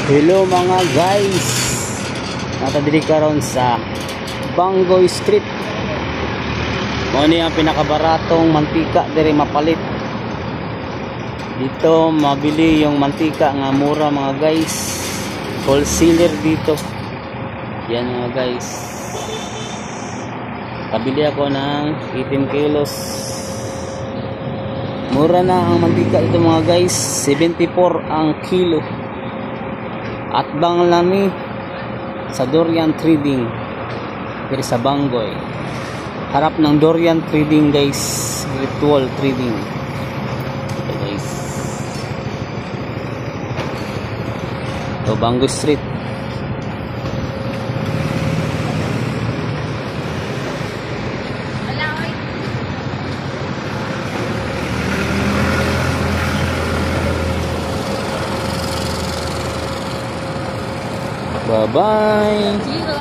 Hello mga guys, natadiri karon sa Bangoy Street. Mo ni ang pinakabaratong mantika diri mapalit. Dito mabili yung mantika nga mura mga guys. Wholesaler dito. Yan mga guys. Kabili ako ng 18 kilos. Mura na ang mantika ito mga guys, 74 ang kilo. At bang lami sa Dorian Trading diri sa Bangoy. Harap ng Dorian Trading guys, virtual trading. Ito guys. Ito Bangoy Street. Bye-bye.